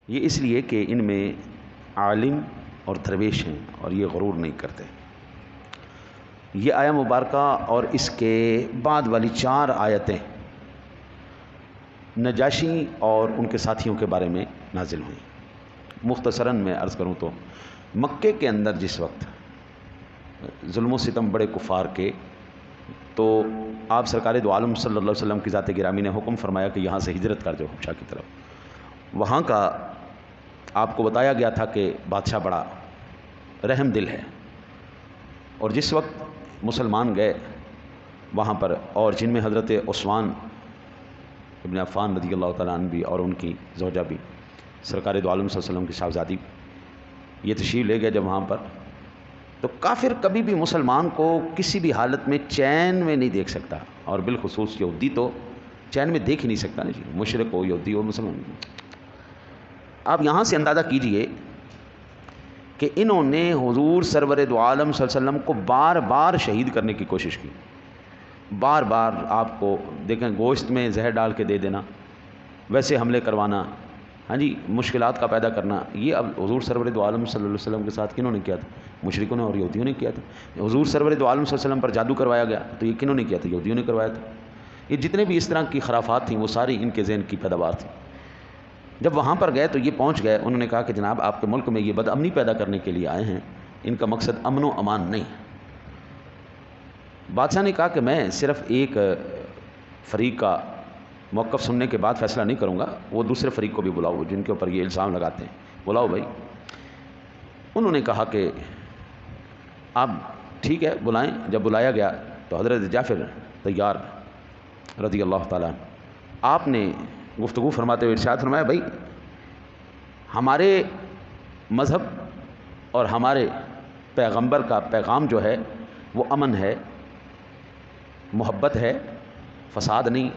یہ اس لیے کہ ان میں عالم اور درویش ہیں اور یہ غرور نہیں کرتے۔ یہ آیہ مبارکہ اور اس کے بعد والی 4 آیتیں نجاشی اور ان کے ساتھیوں کے بارے میں نازل ہوئیں۔ مختصراً میں عرض کروں تو مکے کے اندر جس وقت ظلم و ستم بڑے کفار کے، تو آپ سرکار دو عالم صلی اللہ علیہ وسلم کی ذات گرامی نے حکم فرمایا کہ یہاں سے ہجرت کر جاؤ حبشہ کی طرف۔ وہاں کا آپ کو بتایا گیا تھا کہ بادشاہ بڑا رحم دل ہے، اور جس وقت مسلمان گئے وہاں پر، اور جن میں حضرت عثمان ابن عفان رضی اللہ تعالیٰ عنہ بھی اور ان کی زوجہ بھی، سرکار دو عالم صلی اللہ علیہ وسلم کی صاحبزادی، یہ تشریف لے گئے جب وہاں پر، تو کافر کبھی بھی مسلمان کو کسی بھی حالت میں چین میں نہیں دیکھ سکتا، اور بالخصوص یہودی تو چین میں دیکھ ہی نہیں سکتا نا جی، مشرک ہو یہودی ہو مسلمان۔ آپ یہاں سے اندازہ کیجئے کہ انہوں نے حضور سرور دو عالم صلی اللہ علیہ وسلم کو بار بار شہید کرنے کی کوشش کی، بار بار آپ کو دیکھیں گوشت میں زہر ڈال کے دے دینا، ویسے حملے کروانا، ہاں جی، مشکلات کا پیدا کرنا۔ یہ اب حضور سرور دو عالم صلی اللہ علیہ وسلم کے ساتھ کنہوں نے کیا تھا؟ مشرکوں نے اور یہودیوں نے کیا تھا۔ حضور سرور دو عالم صلی اللہ علیہ وسلم پر جادو کروایا گیا تو یہ کنہوں نے کیا تھا؟ یہودیوں نے کروایا تھا۔ یہ جتنے بھی اس طرح کی خرافات تھیں وہ ساری ان کے ذہن کی پیداوار تھی۔ جب وہاں پر گئے تو یہ پہنچ گئے، انہوں نے کہا کہ جناب آپ کے ملک میں یہ بد امنی پیدا کرنے کے لیے آئے ہیں، ان کا مقصد امن و امان نہیں۔ بادشاہ نے کہا کہ میں صرف ایک فریق کا موقف سننے کے بعد فیصلہ نہیں کروں گا، وہ دوسرے فریق کو بھی بلاؤ جن کے اوپر یہ الزام لگاتے ہیں، بلاؤ بھائی۔ انہوں نے کہا کہ آپ ٹھیک ہے بلائیں۔ جب بلایا گیا تو حضرت جعفر طیار رضی اللہ تعالیٰ عنہ آپ نے گفتگو فرماتے ہوئے ارشاد فرمایا، بھائی ہمارے مذہب اور ہمارے پیغمبر کا پیغام جو ہے وہ امن ہے، محبت ہے، فساد نہیں،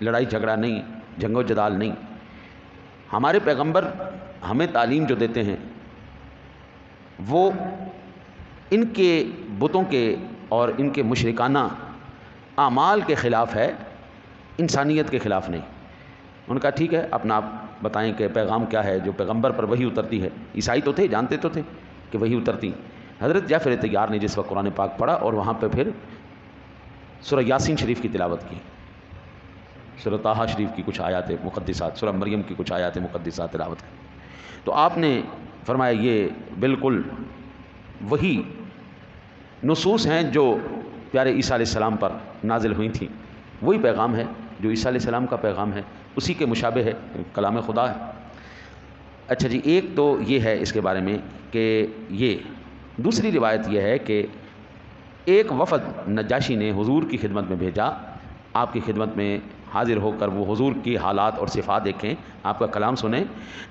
لڑائی جھگڑا نہیں، جنگ و جدال نہیں۔ ہمارے پیغمبر ہمیں تعلیم جو دیتے ہیں وہ ان کے بتوں کے اور ان کے مشرکانہ اعمال کے خلاف ہے، انسانیت کے خلاف نہیں۔ ان کا ٹھیک ہے، اپنا آپ بتائیں کہ پیغام کیا ہے جو پیغمبر پر وحی اترتی ہے۔ عیسائی تو تھے، جانتے تو تھے کہ وحی اترتی۔ حضرت جعفر طیار نے جس وقت قرآن پاک پڑھا اور وہاں پہ پھر سورہ یاسین شریف کی تلاوت کی، سورہ طٰہٰ شریف کی کچھ آیات مقدسات، سورہ مریم کی کچھ آیات مقدسات تلاوت کی، تو آپ نے فرمایا یہ بالکل وہی نصوص ہیں جو پیارے عیسیٰ علیہ السلام پر نازل ہوئی تھیں، وہی پیغام ہے جو عیسیٰ علیہ السلام کا پیغام ہے، اسی کے مشابہ ہے، کلام خدا ہے۔ اچھا جی، ایک تو یہ ہے اس کے بارے میں کہ یہ دوسری روایت یہ ہے کہ ایک وفد نجاشی نے حضور کی خدمت میں بھیجا، آپ کی خدمت میں حاضر ہو کر وہ حضور کی حالات اور صفات دیکھیں، آپ کا کلام سنیں۔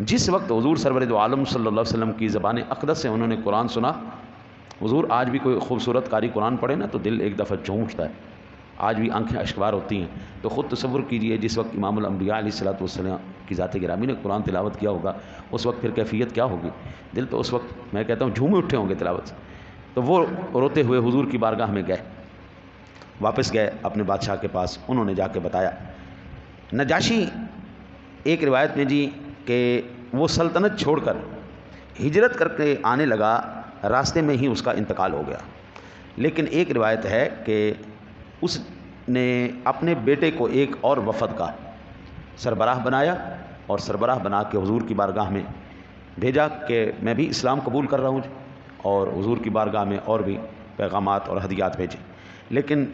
جس وقت حضور سرور دو عالم صلی اللہ علیہ وسلم کی زبان اقدس سے انہوں نے قرآن سنا، حضور آج بھی کوئی خوبصورت قاری قرآن پڑھے نا تو دل ایک دفعہ جھوم اٹھتا ہے، آج بھی آنکھیں اشکبار ہوتی ہیں۔ تو خود تصور کیجئے جس وقت امام الانبیاء علیہ الصلوۃ والسلام کی ذات گرامی نے قرآن تلاوت کیا ہوگا، اس وقت پھر کیفیت کیا ہوگی؟ دل تو اس وقت میں کہتا ہوں جھومے اٹھے ہوں گے تلاوت سے۔ تو وہ روتے ہوئے حضور کی بارگاہ میں گئے، واپس گئے اپنے بادشاہ کے پاس، انہوں نے جا کے بتایا۔ نجاشی ایک روایت میں جی کہ وہ سلطنت چھوڑ کر ہجرت کر کے آنے لگا، راستے میں ہی اس کا انتقال ہو گیا۔ لیکن ایک روایت ہے کہ اس نے اپنے بیٹے کو ایک اور وفد کا سربراہ بنایا، اور سربراہ بنا کے حضور کی بارگاہ میں بھیجا کہ میں بھی اسلام قبول کر رہا ہوں جی، اور حضور کی بارگاہ میں اور بھی پیغامات اور ہدیات بھیجے۔ لیکن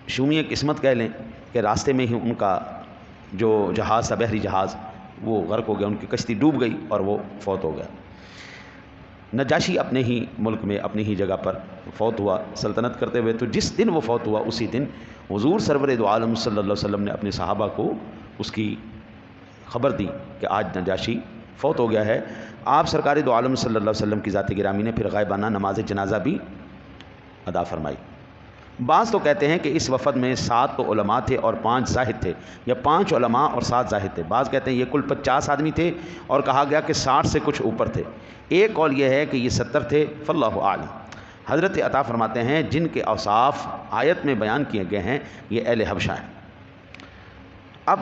شومیہ قسمت کہہ لیں کہ راستے میں ہی ان کا جو جہاز تھا، بحری جہاز، وہ غرق ہو گیا، ان کی کشتی ڈوب گئی اور وہ فوت ہو گیا۔ نجاشی اپنے ہی ملک میں اپنی ہی جگہ پر فوت ہوا سلطنت کرتے ہوئے۔ تو جس دن وہ فوت ہوا اسی دن حضور سرور دو عالم صلی اللہ علیہ وسلم نے اپنے صحابہ کو اس کی خبر دی کہ آج نجاشی فوت ہو گیا ہے۔ آپ سرکار دو عالم صلی اللہ علیہ وسلم کی ذات گرامی نے پھر غائبانہ نماز جنازہ بھی ادا فرمائی۔ بعض تو کہتے ہیں کہ اس وفد میں 7 تو علماء تھے اور 5 زاہد تھے، یا 5 علماء اور 7 زاہد تھے۔ بعض کہتے ہیں یہ کل 50 آدمی تھے، اور کہا گیا کہ 60 سے کچھ اوپر تھے۔ ایک قول یہ ہے کہ یہ 70 تھے، فاللہ اعلم۔ حضرت عطا فرماتے ہیں جن کے اوصاف آیت میں بیان کیے گئے ہیں یہ اہل حبشہ ہیں۔ اب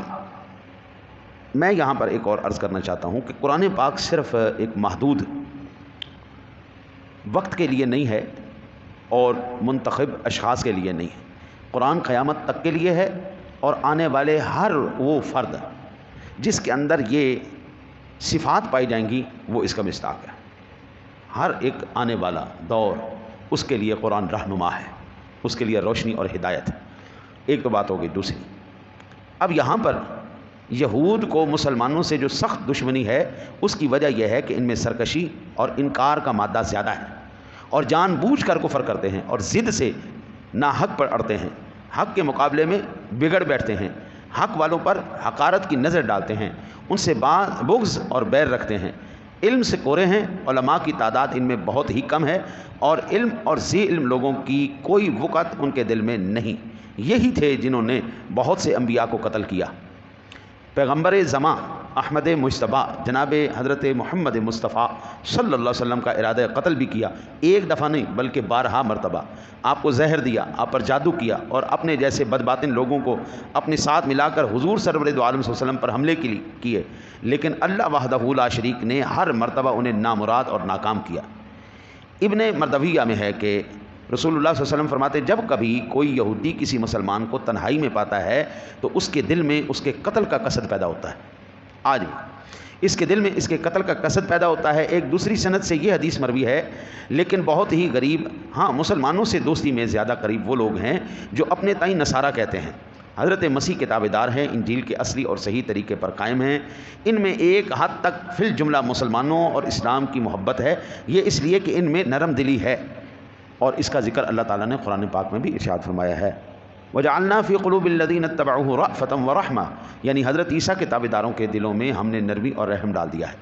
میں یہاں پر ایک اور عرض کرنا چاہتا ہوں کہ قرآن پاک صرف ایک محدود وقت کے لیے نہیں ہے اور منتخب اشخاص کے لیے نہیں ہے. قرآن قیامت تک کے لیے ہے اور آنے والے ہر وہ فرد جس کے اندر یہ صفات پائی جائیں گی وہ اس کا مصداق ہے. ہر ایک آنے والا دور اس کے لیے قرآن رہنما ہے، اس کے لیے روشنی اور ہدایت ہے. ایک تو بات ہوگی. دوسری، اب یہاں پر یہود کو مسلمانوں سے جو سخت دشمنی ہے اس کی وجہ یہ ہے کہ ان میں سرکشی اور انکار کا مادہ زیادہ ہے اور جان بوجھ کر کفر کرتے ہیں اور ضد سے ناحق پر اڑتے ہیں، حق کے مقابلے میں بگڑ بیٹھتے ہیں، حق والوں پر حقارت کی نظر ڈالتے ہیں، ان سے بغض اور بیر رکھتے ہیں، علم سے کورے ہیں. علماء کی تعداد ان میں بہت ہی کم ہے اور علم اور ذی علم لوگوں کی کوئی وقت ان کے دل میں نہیں. یہی تھے جنہوں نے بہت سے انبیاء کو قتل کیا. پیغمبر زماں احمد مجتبیٰ جناب حضرت محمد مصطفیٰ صلی اللہ علیہ وسلم کا ارادہ قتل بھی کیا، ایک دفعہ نہیں بلکہ 12 مرتبہ. آپ کو زہر دیا، آپ پر جادو کیا اور اپنے جیسے بدباطن لوگوں کو اپنے ساتھ ملا کر حضور سرور دو عالم صلی اللہ علیہ وسلم پر حملے کیے، لیکن اللہ وحدہ لا شریک نے ہر مرتبہ انہیں نامراد اور ناکام کیا. ابن مردویہ میں ہے کہ رسول اللہ صلی اللہ علیہ وسلم فرماتے جب کبھی کوئی یہودی کسی مسلمان کو تنہائی میں پاتا ہے تو اس کے دل میں اس کے قتل کا قصد پیدا ہوتا ہے. آج بھی اس کے دل میں اس کے قتل کا قصد پیدا ہوتا ہے. ایک دوسری سند سے یہ حدیث مروی ہے، لیکن بہت ہی غریب، ہاں مسلمانوں سے دوستی میں زیادہ قریب وہ لوگ ہیں جو اپنے تئیں نصارہ کہتے ہیں، حضرت مسیح کے تابعدار ہیں، انجیل کے اصلی اور صحیح طریقے پر قائم ہیں. ان میں ایک حد تک فی الجملہ مسلمانوں اور اسلام کی محبت ہے. یہ اس لیے کہ ان میں نرم دلی ہے اور اس کا ذکر اللہ تعالیٰ نے قرآن پاک میں بھی ارشاد فرمایا ہے. وَجَعَلْنَا فِي قُلُوبِ الَّذِينَ اتَّبَعُوهُ رَأْفَةً وَرَحْمَةً، یعنی حضرت عیسیٰ کے تابعداروں کے دلوں میں ہم نے نرمی اور رحم ڈال دیا ہے.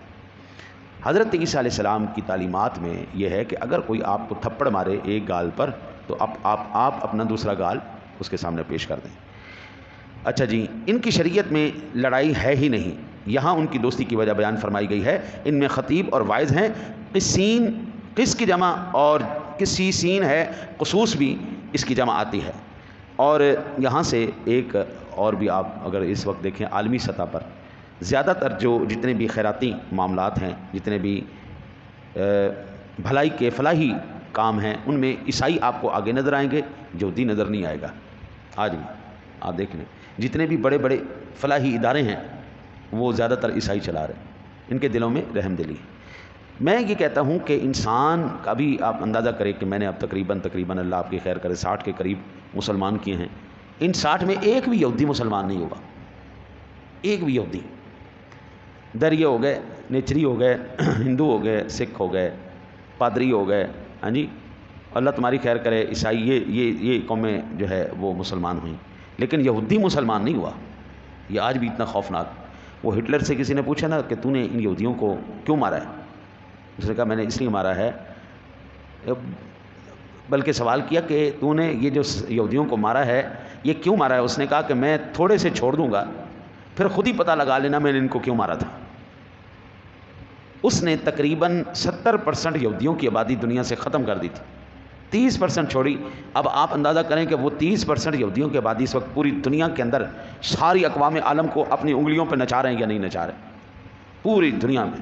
حضرت عیسیٰ علیہ السلام کی تعلیمات میں یہ ہے کہ اگر کوئی آپ کو تھپڑ مارے ایک گال پر تو آپ اپنا دوسرا گال اس کے سامنے پیش کر دیں. اچھا جی، ان کی شریعت میں لڑائی ہے ہی نہیں. یہاں ان کی دوستی کی وجہ بیان فرمائی گئی ہے. ان میں خطیب اور واعظ ہیں. قسین قس کی جمع اور قسیسین ہے، قصوص بھی اس کی جمع آتی ہے. اور یہاں سے ایک اور بھی آپ اگر اس وقت دیکھیں عالمی سطح پر زیادہ تر جتنے بھی خیراتی معاملات ہیں، جتنے بھی بھلائی کے فلاحی کام ہیں، ان میں عیسائی آپ کو آگے نظر آئیں گے، یہودی نظر نہیں آئے گا. آج بھی آپ دیکھ لیں جتنے بھی بڑے بڑے فلاحی ادارے ہیں وہ زیادہ تر عیسائی چلا رہے ہیں. ان کے دلوں میں رحم دلی ہے. میں یہ کہتا ہوں کہ انسان کا بھی آپ اندازہ کریں کہ میں نے اب تقریباً اللہ آپ کی خیر کرے 60 کے قریب مسلمان کیے ہیں. ان 60 میں ایک بھی یہودی مسلمان نہیں ہوگا. ایک بھی یہودی. دریا ہو گئے، نیچری ہو گئے، ہندو ہو گئے، سکھ ہو گئے، پادری ہو گئے، ہاں جی اللہ تمہاری خیر کرے، عیسائی، یہ قومیں جو ہے وہ مسلمان ہوئیں، لیکن یہودی مسلمان نہیں ہوا. یہ آج بھی اتنا خوفناک. وہ ہٹلر سے کسی نے پوچھا نا کہ تو نے ان یہودیوں کو کیوں مارا ہے؟ اس نے کہا میں نے اس لیے مارا ہے، بلکہ سوال کیا کہ تو نے یہ جو یہودیوں کو مارا ہے یہ کیوں مارا ہے؟ اس نے کہا کہ میں تھوڑے سے چھوڑ دوں گا پھر خود ہی پتہ لگا لینا میں نے ان کو کیوں مارا تھا. اس نے تقریباً 70% یہودیوں کی آبادی دنیا سے ختم کر دی تھی، 30% چھوڑی. اب آپ اندازہ کریں کہ وہ 30% یہودیوں کی آبادی اس وقت پوری دنیا کے اندر ساری اقوام عالم کو اپنی انگلیوں پہ نچا رہے ہیں یا نہیں نچا رہے پوری دنیا میں.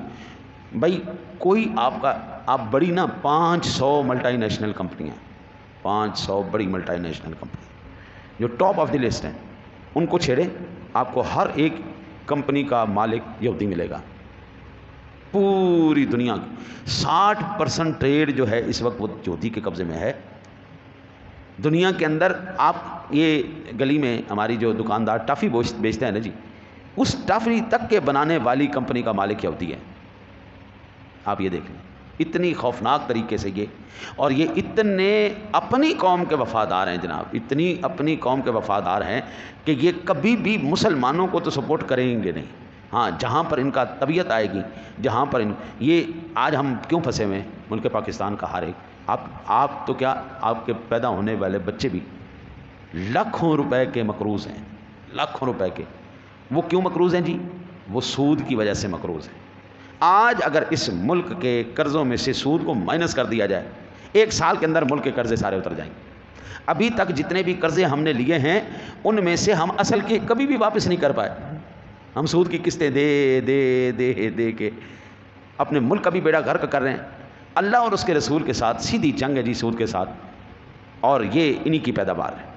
بھائی کوئی آپ بڑی نا 500 ملٹی نیشنل کمپنیاں، 500 بڑی ملٹی نیشنل کمپنی جو ٹاپ آف دی لسٹ ہیں، ان کو چھیڑیں، آپ کو ہر ایک کمپنی کا مالک یہودی ملے گا. پوری دنیا کی 60% ٹریڈ جو ہے اس وقت وہ یہودی کے قبضے میں ہے. دنیا کے اندر آپ یہ گلی میں ہماری جو دکاندار ٹافی بیچتے ہیں نا جی، اس ٹافی تک کے بنانے والی کمپنی کا مالک یہودی ہے. آپ یہ دیکھ لیں اتنی خوفناک طریقے سے یہ، اور یہ اتنے اپنی قوم کے وفادار ہیں جناب، اتنی اپنی قوم کے وفادار ہیں کہ یہ کبھی بھی مسلمانوں کو تو سپورٹ کریں گے نہیں. ہاں جہاں پر ان کا طبیعت آئے گی، جہاں پر یہ آج ہم کیوں پھنسے ہوئے ہیں ملک پاکستان کا ہر ایک، آپ تو کیا آپ کے پیدا ہونے والے بچے بھی لاکھوں روپے کے مقروض ہیں، لاکھوں روپے کے. وہ کیوں مقروض ہیں جی؟ وہ سود کی وجہ سے مقروض ہیں. آج اگر اس ملک کے قرضوں میں سے سود کو مائنس کر دیا جائے 1 سال کے اندر ملک کے قرضے سارے اتر جائیں گے. ابھی تک جتنے بھی قرضے ہم نے لیے ہیں ان میں سے ہم اصل کے کبھی بھی واپس نہیں کر پائے. ہم سود کی قسطیں دے دے دے دے کے اپنے ملک کا بھی بیڑا غرق کر رہے ہیں. اللہ اور اس کے رسول کے ساتھ سیدھی جنگ ہے جی سود کے ساتھ, اور یہ انہی کی پیداوار ہے.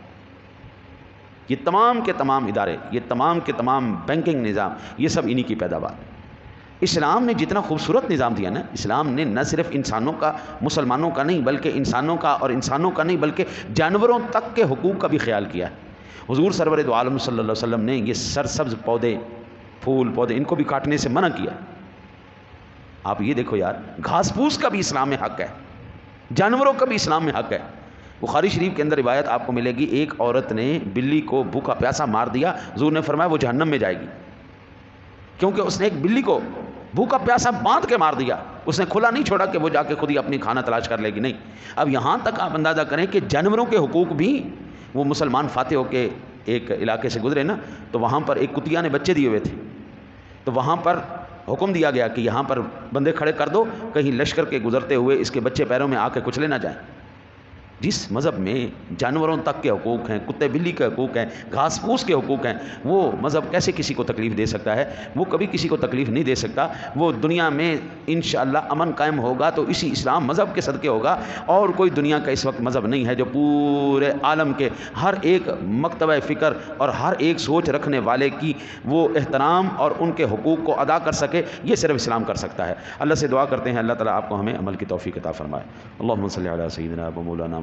یہ تمام کے تمام ادارے, یہ تمام کے تمام بینکنگ نظام, یہ سب انہی کی پیداوار ہے. اسلام نے جتنا خوبصورت نظام دیا نا, اسلام نے نہ صرف انسانوں کا, مسلمانوں کا نہیں, بلکہ انسانوں کا, اور انسانوں کا نہیں بلکہ جانوروں تک کے حقوق کا بھی خیال کیا ہے. حضور سرور دو عالم صلی اللہ علیہ وسلم نے یہ سرسبز پودے, پھول پودے, ان کو بھی کاٹنے سے منع کیا. آپ یہ دیکھو یار, گھاس پھوس کا بھی اسلام میں حق ہے, جانوروں کا بھی اسلام میں حق ہے. بخاری شریف کے اندر روایت آپ کو ملے گی, ایک عورت نے بلی کو بھوکا پیاسا مار دیا, حضور نے فرمایا وہ جہنم میں جائے گی, کیونکہ اس نے ایک بلی کو بھوکا پیاسا باندھ کے مار دیا. اس نے کھلا نہیں چھوڑا کہ وہ جا کے خود ہی اپنی کھانا تلاش کر لے گی, نہیں. اب یہاں تک آپ اندازہ کریں کہ جانوروں کے حقوق بھی, وہ مسلمان فاتح ہو کے ایک علاقے سے گزرے نا, تو وہاں پر ایک کتیا نے بچے دیے ہوئے تھے, تو وہاں پر حکم دیا گیا کہ یہاں پر بندے کھڑے کر دو, کہیں لشکر کے گزرتے ہوئے اس کے بچے پیروں میں آ کے کچلے نہ جائیں. جس مذہب میں جانوروں تک کے حقوق ہیں, کتے بلی کے حقوق ہیں, گھاس پھوس کے حقوق ہیں, وہ مذہب کیسے کسی کو تکلیف دے سکتا ہے؟ وہ کبھی کسی کو تکلیف نہیں دے سکتا. وہ دنیا میں انشاءاللہ امن قائم ہوگا تو اسی اسلام مذہب کے صدقے ہوگا, اور کوئی دنیا کا اس وقت مذہب نہیں ہے جو پورے عالم کے ہر ایک مکتبہ فکر اور ہر ایک سوچ رکھنے والے کی وہ احترام اور ان کے حقوق کو ادا کر سکے. یہ صرف اسلام کر سکتا ہے. اللہ سے دعا کرتے ہیں اللہ تعالیٰ آپ کو ہمیں عمل کی توفیق عطا فرمائے. اللہم صلی علی سیدنا و مولانا